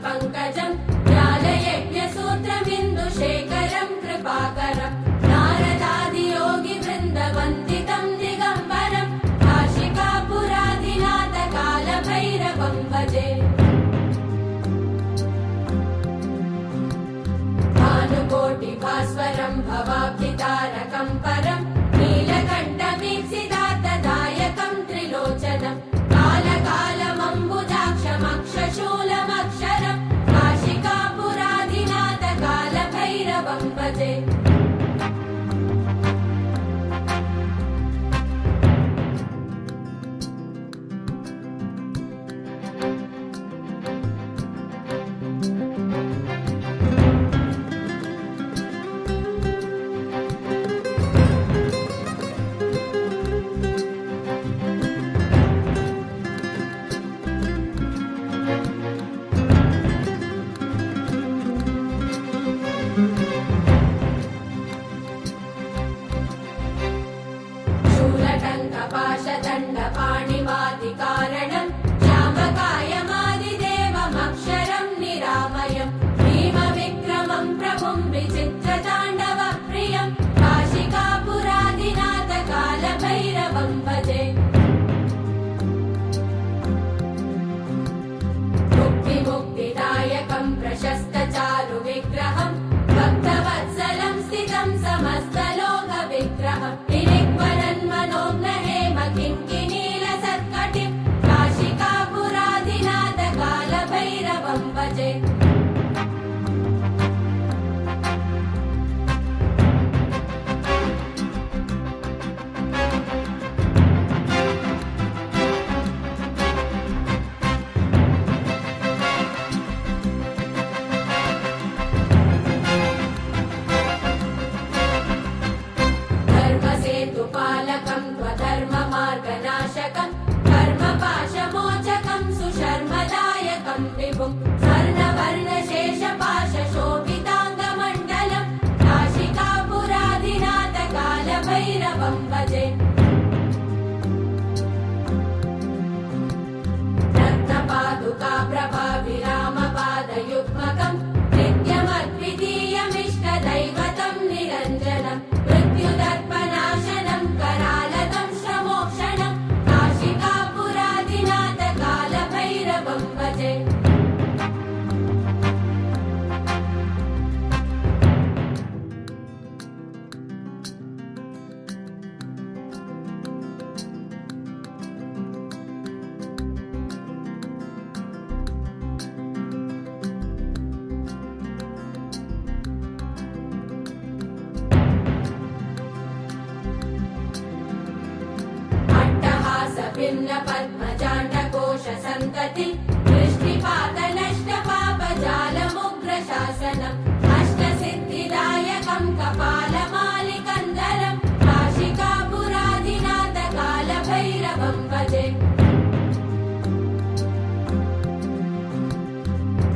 पङ्कजं ज्ञानयज्ञसूत्रमिन्दुशेखरं कृपाकरं नारदादियोगिवृन्दवन्दितं दिगम्बरं काशिकापुराधिनाथकालभैरवं भजे। भानुकोटिभास्वरं भवाब्धितारकं परं नीलकण्ठमीप्सितार्थदायकं त्रिलोचनं कालकालमम्बुजाक्षमक्षशूलमक्षरं काशिकापुराधिनाथकालभैरवं भजे। शूलटङ्कपाशदण्डपाणिमादिकारणं श्यामकायमादिदेवमक्षरं निरामयं भीमविक्रमं प्रभुं विचित्रताण्डवप्रियं काशिकापुराधिनाथकालभैरवं भजे। मुक्तिमुक्तिदायकं प्रशस्तचारुविग्रहं भक्तवत्सलं स्थितं समस्तलोकविग्रहं किङ्किणीलसत्कटिं काशिकापुराधिनाथकालभैरवं भजे। धर्मसेतुपालकं त्वधर्ममार्गनाशकं कर्मपाशमोचकं सुशर्मदायकं विभुं स्वर्णवर्णशेषपाशशोभिताङ्गमण्डलं काशिकापुराधिनाथकालभैरवं भजे। रत्नपादुकाप्रभाविरामपादयुग्मकं नित्यमद्वितीयमिष्टदैवतं निरञ्जनं मृत्युदर्पनाशनं करालदं श्रमोक्षणं काशिकापुराधिनाथकालभैरवं भजे। भिन्न पद्मजाण्डकोश सन्तति दृष्टिपातनष्टपापजालमुग्रशासनम् अष्टसिद्धिदायकं कपालमालिकन्दरं काशिकापुराधिनाथकालभैरवं भजे।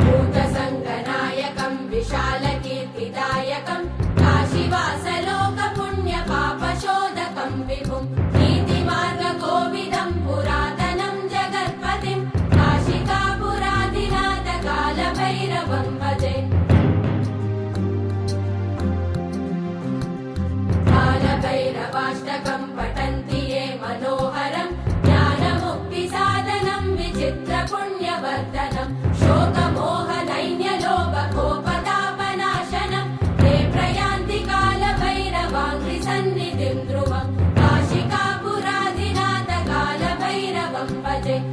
भूतसङ्गनायकं विशालकीर्तिदायकं काशीवासलोकपुण्यपापशोधकं विभुं नीतिमार्गकोविदं पुरातनं जगत्पतिं काशिकापुराधिनाथकालभैरवं भजे। कालभैरवाष्टकं पठन्ति ये मनोहरं ज्ञानमुक्ति भजे